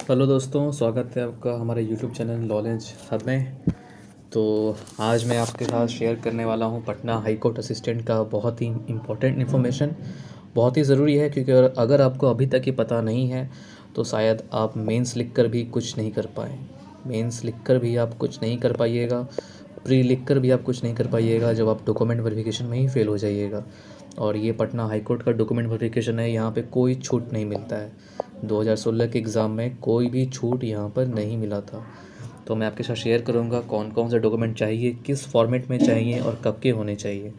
Hello दोस्तों, स्वागत है आपका हमारे यूट्यूब चैनल नॉलेज हब में। तो आज मैं आपके साथ शेयर करने वाला हूं पटना हाई कोर्ट असिस्टेंट का बहुत ही इम्पोर्टेंट इन्फॉर्मेशन। बहुत ही ज़रूरी है क्योंकि अगर आपको अभी तक ही पता नहीं है तो शायद आप मेंस लिख कर भी कुछ नहीं कर पाएँ। मेंस लिख कर भी आप कुछ नहीं कर पाइएगा, प्री लिख कर भी आप कुछ नहीं कर पाइएगा जब आप डॉक्यूमेंट वेरिफिकेशन में ही फ़ेल हो जाइएगा। और ये पटना हाई कोर्ट का डॉक्यूमेंट वेरिफिकेशन है, यहाँ पे कोई छूट नहीं मिलता है। 2016 के एग्ज़ाम में कोई भी छूट यहाँ पर नहीं मिला था। तो मैं आपके साथ शेयर करूँगा कौन कौन से डॉक्यूमेंट चाहिए, किस फॉर्मेट में चाहिए और कब के होने चाहिए।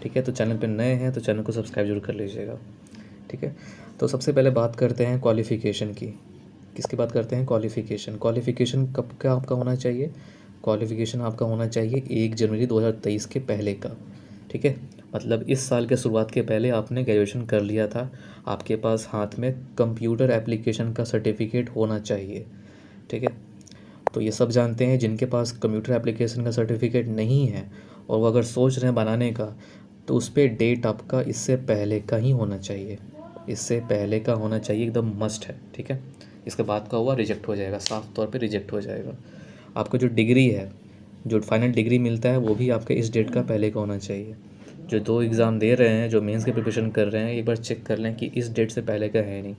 ठीक है, तो चैनल पे नए हैं तो चैनल को सब्सक्राइब जरूर कर लीजिएगा। ठीक है, तो सबसे पहले बात करते हैं क्वालिफ़िकेशन की। किसकी बात करते हैं? क्वालिफ़िकेशन। क्वालिफ़िकेशन कब का आपका होना चाहिए? क्वालिफ़िकेशन आपका होना चाहिए 1 जनवरी 2023 के पहले का। ठीक है, मतलब इस साल के शुरुआत के पहले आपने ग्रेजुएशन कर लिया था, आपके पास हाथ में कंप्यूटर एप्लीकेशन का सर्टिफिकेट होना चाहिए। ठीक है, तो ये सब जानते हैं। जिनके पास कंप्यूटर एप्लीकेशन का सर्टिफिकेट नहीं है और वो अगर सोच रहे हैं बनाने का, तो उस पर डेट आपका इससे पहले का ही होना चाहिए। इससे पहले का होना चाहिए, एकदम मस्ट है। ठीक है, इसके बाद का हुआ रिजेक्ट हो जाएगा, साफ तौर पे रिजेक्ट हो जाएगा। आपका जो डिग्री है, जो फाइनल डिग्री मिलता है, वो भी आपके इस डेट का पहले का होना चाहिए। जो 2 एग्ज़ाम दे रहे हैं, जो मेंस की प्रिपरेशन कर रहे हैं, एक बार चेक कर लें कि इस डेट से पहले का है नहीं।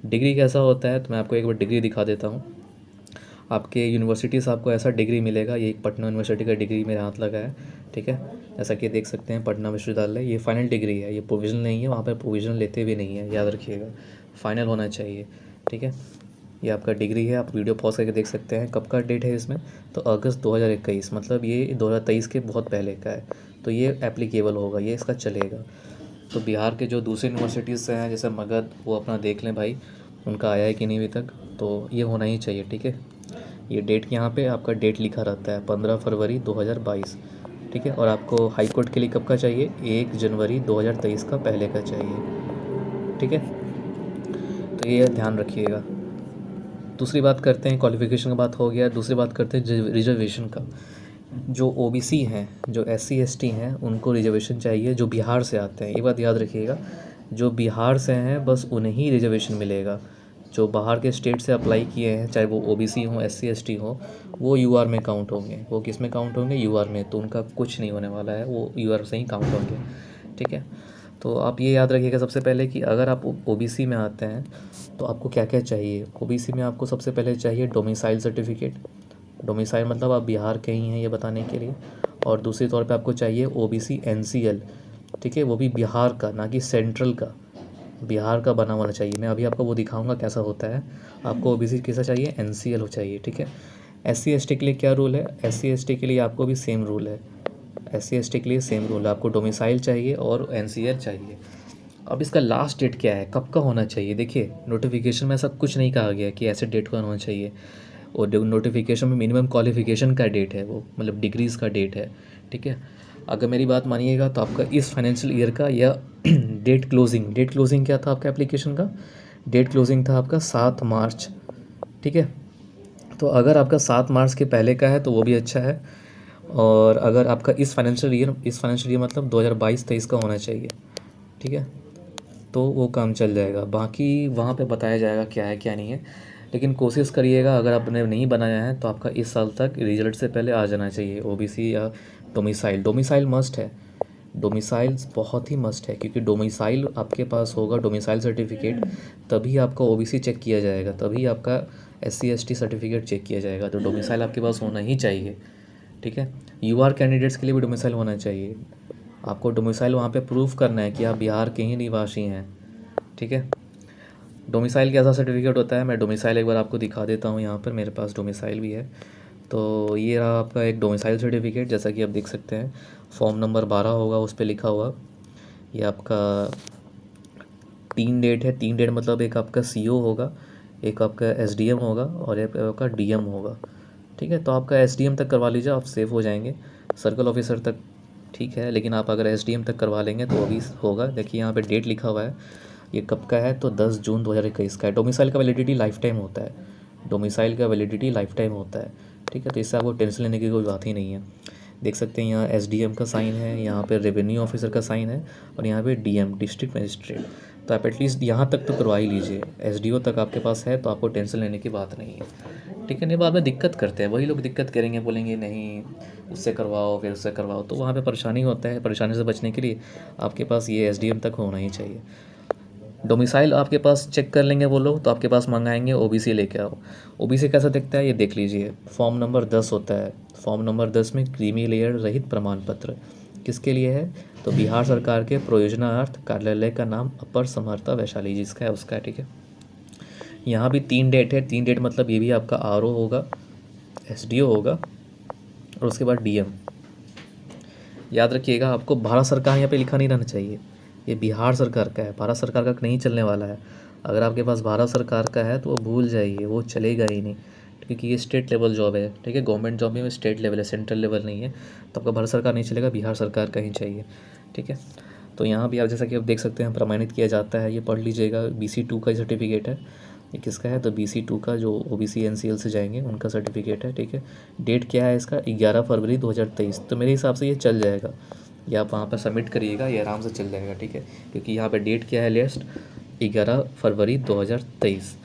डिग्री कैसा होता है, तो मैं आपको एक बार डिग्री दिखा देता हूँ। आपके यूनिवर्सिटी से आपको ऐसा डिग्री मिलेगा। ये एक पटना यूनिवर्सिटी का डिग्री मेरे हाथ लगा है। ठीक है, जैसा कि देख सकते हैं पटना विश्वविद्यालय, ये फाइनल डिग्री है, ये प्रोविजनल नहीं है। वहाँ पर प्रोविजनल लेते भी नहीं है, याद रखिएगा, फाइनल होना चाहिए। ठीक है, ये आपका डिग्री है, आप वीडियो पॉज करके देख सकते हैं। कब का डेट है इसमें? तो अगस्त 2021, मतलब ये 2023 के बहुत पहले का है। तो ये एप्लीकेबल होगा, ये इसका चलेगा। तो बिहार के जो दूसरी यूनिवर्सिटीज़ से हैं, जैसे मगध, वो अपना देख लें भाई, उनका आया है कि नहीं अभी तक। तो ये होना ही चाहिए। ठीक है, ये डेट यहाँ पे आपका डेट लिखा रहता है 15 फरवरी 2022। ठीक है, और आपको हाई कोर्ट के लिए कब का चाहिए? 1 जनवरी 2023 का पहले का चाहिए। ठीक है, तो ये ध्यान रखिएगा। दूसरी बात करते हैं, क्वालिफ़िकेशन का बात हो गया। दूसरी बात करते हैं रिजर्वेशन का। जो ओबीसी हैं, जो एससी एसटी हैं, उनको रिजर्वेशन चाहिए, जो बिहार से आते हैं। ये बात याद रखिएगा, जो बिहार से हैं बस उन्हें ही रिजर्वेशन मिलेगा। जो बाहर के स्टेट से अप्लाई किए हैं, चाहे वो ओबीसी हों, एससी एसटी हों, वो यूआर में काउंट होंगे। वो किस में काउंट होंगे? यूआर में। तो उनका कुछ नहीं होने वाला है, वो यूआर से ही काउंट होंगे। ठीक है, तो आप ये याद रखिएगा सबसे पहले कि अगर आप ओबीसी में आते हैं तो आपको क्या क्या चाहिए। ओबीसी में आपको सबसे पहले चाहिए डोमिसाइल सर्टिफिकेट। डोमिसाइल मतलब आप बिहार के ही हैं, ये बताने के लिए। और दूसरी तौर पे आपको चाहिए ओबीसी एनसीएल। ठीक है, वो भी बिहार का, ना कि सेंट्रल का, बिहार का बना होना चाहिए। मैं अभी आपको वो दिखाऊंगा कैसा होता है। आपको ओबीसी कैसा चाहिए? एनसीएल हो चाहिए। ठीक है, एससी एसटी के लिए क्या रूल है? एससी एसटी के लिए आपको भी सेम रूल है। एससी एसटी के लिए सेम रूल है, आपको डोमिसाइल चाहिए और एनसीएल चाहिए। अब इसका लास्ट डेट क्या है, कब का होना चाहिए? देखिए, नोटिफिकेशन में ऐसा कुछ नहीं कहा गया कि ऐसे डेट का होना चाहिए। और नोटिफिकेशन में मिनिमम क्वालिफिकेशन का डेट है, वो मतलब डिग्रीज़ का डेट है। ठीक है, अगर मेरी बात मानिएगा तो आपका इस फाइनेंशियल ईयर का या डेट क्लोजिंग क्या था आपका एप्लीकेशन का? डेट क्लोजिंग था आपका 7 मार्च। ठीक है, तो अगर आपका 7 मार्च के पहले का है तो वो भी अच्छा है। और अगर आपका इस फाइनेंशियल ईयर मतलब 2022-23 का होना चाहिए। ठीक है, तो वो काम चल जाएगा। बाकी वहाँ पे बताया जाएगा क्या है क्या नहीं है। लेकिन कोशिश करिएगा, अगर आपने नहीं बनाया है तो आपका इस साल तक रिजल्ट से पहले आ जाना चाहिए ओबीसी या डोमिसाइल। डोमिसाइल मस्ट है, डोमिसाइल बहुत ही मस्ट है, क्योंकि डोमिसाइल आपके पास होगा, डोमिसाइल सर्टिफिकेट, तभी आपका ओबीसी चेक किया जाएगा, तभी आपका एससी एसटी सर्टिफिकेट चेक किया जाएगा। तो डोमिसाइल आपके पास होना ही चाहिए। ठीक है, यूआर कैंडिडेट्स के लिए भी डोमिसाइल होना चाहिए। आपको डोमिसाइल वहाँ पे प्रूफ करना है कि आप बिहार के ही निवासी हैं। ठीक है, डोमिसाइल कैसा सर्टिफिकेट होता है, मैं डोमिसाइल एक बार आपको दिखा देता हूँ। यहाँ पर मेरे पास डोमिसाइल भी है। तो ये रहा आपका एक डोमिसाइल सर्टिफिकेट, जैसा कि आप देख सकते हैं। फॉर्म नंबर 12 होगा, उस पर लिखा हुआ। ये आपका 3 डेट है। 3 डेट मतलब एक आपका सीओ होगा, एक आपका एसडीएम होगा और एक आपका डीएम होगा। ठीक है, तो आपका एसडीएम तक करवा लीजिए, आप सेफ हो जाएंगे। सर्कल ऑफिसर तक ठीक है, लेकिन आप अगर एसडीएम तक करवा लेंगे तो वो भी होगा। देखिए यहाँ पे डेट लिखा हुआ है, ये कब का है? तो 10 जून 2021 का है। डोमिसाइल का वैलिडिटी लाइफ टाइम होता है। डोमिसाइल का वैलिडिटी लाइफ टाइम होता है। ठीक है, तो इससे आपको टेंशन लेने की कोई बात ही नहीं है। देख सकते हैं यहाँ एसडीएम का साइन है, यहाँ पे रेवेन्यू ऑफिसर का साइन है, और यहाँ पे डीएम डिस्ट्रिक्ट मजिस्ट्रेट, तो आप एटलीस्ट यहाँ तक तो करवा ही लीजिए, एसडीओ तक आपके पास है तो आपको टेंशन लेने की बात नहीं है, ठीक है। नहीं, बाद में दिक्कत करते हैं वही लोग, दिक्कत करेंगे, बोलेंगे नहीं उससे करवाओ फिर उससे करवाओ, तो वहाँ पे परेशानी होता है। परेशानी से बचने के लिए आपके पास ये एसडीएम तक होना ही चाहिए। डोमिसाइल आपके पास चेक कर लेंगे वो लोग, तो आपके पास मंगाएंगे ओबीसी लेके आओ। ओबीसी कैसा दिखता है ये देख लीजिए, फॉर्म नंबर 10 होता है। फॉर्म नंबर 10 में क्रीमी लेयर रहित प्रमाण पत्र किसके लिए है, तो बिहार सरकार के प्रयोजनार्थ कार्यालय का नाम अपर समर्था वैशाली जिसका है उसका है, ठीक है। यहाँ भी 3 डेट है, 3 डेट मतलब ये भी आपका आरओ होगा, एसडीओ होगा और उसके बाद डीएम। याद रखिएगा, आपको भारत सरकार यहाँ पे लिखा नहीं रहना चाहिए, ये बिहार सरकार का है, भारत सरकार का नहीं चलने वाला है। अगर आपके पास भारत सरकार का है तो वो भूल जाइए, वो चलेगा ही नहीं, क्योंकि ये स्टेट लेवल जॉब है, ठीक है। गवर्नमेंट जॉब में स्टेट लेवल है, सेंट्रल लेवल नहीं है, तो आपका भारत सरकार नहीं चलेगा, बिहार सरकार का ही चाहिए, ठीक है। तो यहाँ भी आप जैसा कि आप देख सकते हैं प्रमाणित किया जाता है, ये पढ़ लीजिएगा। BC2 का सर्टिफिकेट है, ये किसका है, तो BC2 का जो OBC NCL से जाएंगे उनका सर्टिफिकेट है, ठीक है। डेट क्या है इसका, 11 फरवरी 2023। तो मेरे हिसाब से ये चल जाएगा, ये आप वहाँ पर सबमिट करिएगा, ये आराम से चल जाएगा, ठीक है। क्योंकि यहाँ पे डेट क्या है लेस्ट 11 फरवरी 2023,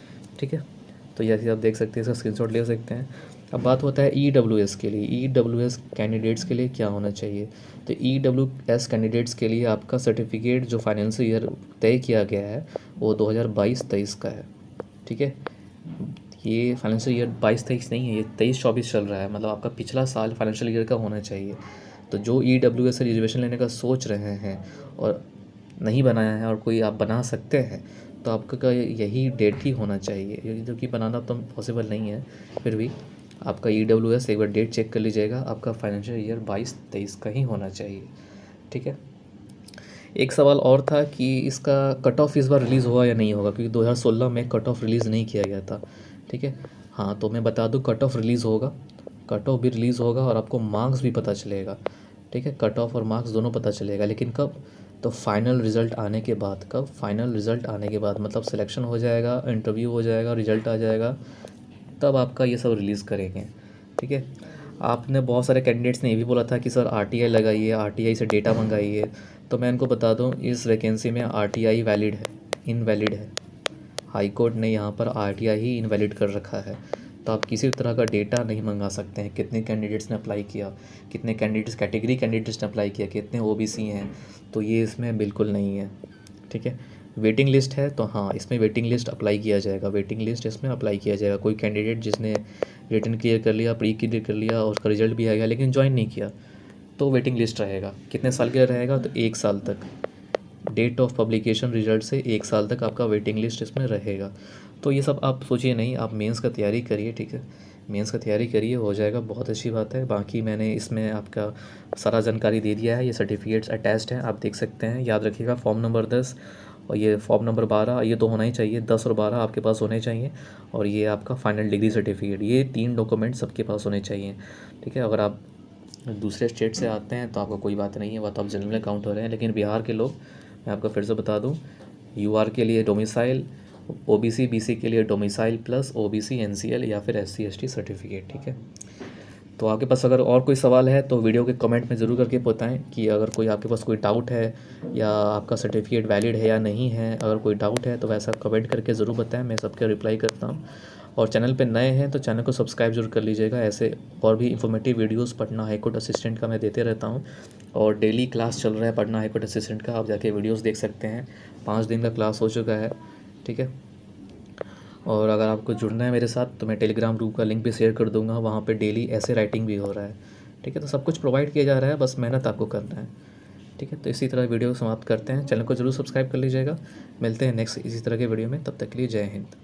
ठीक है। तो जैसे आप देख सकते हैं, इसका स्क्रीनशॉट ले सकते हैं। अब बात होता है EWS के लिए, EWS कैंडिडेट्स के लिए क्या होना चाहिए। तो EWS कैंडिडेट्स के लिए आपका सर्टिफिकेट जो फाइनेंशियल ईयर तय किया गया है वो 2022-23 का है, ठीक है। ये फाइनेंशियल ईयर 22-23 नहीं है, ये 23-24 चल रहा है, मतलब आपका पिछला साल फाइनेंशियल ईयर का होना चाहिए। तो जो EWS से रिजर्वेशन लेने का सोच रहे हैं और नहीं बनाया है, और कोई आप बना सकते हैं, तो आपका यही डेट ही होना चाहिए, जो कि बनाना तो पॉसिबल नहीं है। फिर भी आपका EWS एक बार डेट चेक कर लीजिएगा, आपका फाइनेंशियल ईयर 22-23 का ही होना चाहिए, ठीक है। एक सवाल और था कि इसका कट ऑफ इस बार रिलीज़ हुआ या नहीं होगा, क्योंकि 2016 में कट ऑफ रिलीज़ नहीं किया गया था, ठीक है। हाँ, तो मैं बता दूं कट ऑफ रिलीज़ होगा, कट ऑफ भी रिलीज़ होगा और आपको मार्क्स भी पता चलेगा, ठीक है। कट ऑफ और मार्क्स दोनों पता चलेगा, लेकिन कब, तो फाइनल रिज़ल्ट आने के बाद। कब, फाइनल रिज़ल्ट आने के बाद, मतलब सिलेक्शन हो जाएगा, इंटरव्यू हो जाएगा, रिज़ल्ट आ जाएगा, तब आपका ये सब रिलीज़ करेंगे, ठीक है। आपने बहुत सारे कैंडिडेट्स ने ये भी बोला था कि सर RTI लगाइए, RTI से डेटा मंगाइए, तो मैं इनको बता दूं इस वैकेंसी में RTI वैलिड है, इनवैलिड है। हाई कोर्ट ने यहाँ पर RTI ही इनवैलिड कर रखा है, तो आप किसी तरह का डेटा नहीं मंगा सकते हैं। कितने कैंडिडेट्स ने अप्लाई किया, कितने कैंडिडेट्स, कैटेगरी कैंडिडेट्स ने अप्लाई किया, कितने OBC हैं, तो ये इसमें बिल्कुल नहीं है, ठीक है। वेटिंग लिस्ट है तो हाँ, इसमें वेटिंग लिस्ट अप्लाई किया जाएगा, वेटिंग लिस्ट इसमें अप्लाई किया जाएगा। कोई कैंडिडेट जिसने रिटन क्लियर कर लिया, प्री क्लियर कर लिया और उसका रिजल्ट भी आ गया लेकिन ज्वाइन नहीं किया, तो वेटिंग लिस्ट रहेगा। कितने साल के लिए रहेगा, तो 1 साल तक, डेट ऑफ पब्लिकेशन रिजल्ट से 1 साल तक आपका वेटिंग लिस्ट इसमें रहेगा। तो ये सब आप सोचिए नहीं, आप मेंस का तैयारी करिए, ठीक है। मेंस का तैयारी करिए, हो जाएगा, बहुत अच्छी बात है। बाकी मैंने इसमें आपका सारा जानकारी दे दिया है, ये सर्टिफिकेट्स अटैच्ड हैं, आप देख सकते हैं। याद रखिएगा फॉर्म नंबर 10 और ये फॉर्म नंबर 12, ये तो होना ही चाहिए, 10 और 12 आपके पास होने चाहिए। और ये आपका फाइनल डिग्री सर्टिफिकेट, ये 3 डॉक्यूमेंट सबके पास होने चाहिए, ठीक है। अगर आप दूसरे स्टेट से आते हैं तो आपका कोई बात नहीं है, वह तो आप जनरल काउंट हो रहे हैं। लेकिन बिहार के लोग, मैं आपको फिर से बता दूं, UR के लिए डोमिसाइल, OBC BC के लिए डोमिसाइल प्लस OBC NCL या फिर SC ST सर्टिफिकेट, ठीक है। तो आपके पास अगर और कोई सवाल है तो वीडियो के कमेंट में ज़रूर करके बताएं कि अगर कोई आपके पास कोई डाउट है या आपका सर्टिफिकेट वैलिड है या नहीं है। अगर कोई डाउट है तो वैसा कमेंट करके ज़रूर बताएं, मैं सबके रिप्लाई करता हूं। और चैनल पे नए हैं तो चैनल को सब्सक्राइब जरूर कर लीजिएगा, ऐसे और भी informative videos Patna high court assistant का मैं देते रहता हूं। और डेली क्लास चल रहा है पटना हाईकोर्ट असिस्टेंट का, आप जाके वीडियोस देख सकते हैं। 5 दिन का क्लास हो चुका है, ठीक है। और अगर आपको जुड़ना है मेरे साथ तो मैं टेलीग्राम ग्रुप का लिंक भी शेयर कर दूंगा, वहाँ पे डेली ऐसे राइटिंग भी हो रहा है, ठीक है। तो सब कुछ प्रोवाइड किया जा रहा है, बस मेहनत आपको करना है, ठीक है। तो इसी तरह वीडियो को समाप्त करते हैं, चैनल को जरूर सब्सक्राइब कर लीजिएगा। मिलते हैं नेक्स्ट इसी तरह के वीडियो में, तब तक के लिए जय हिंद।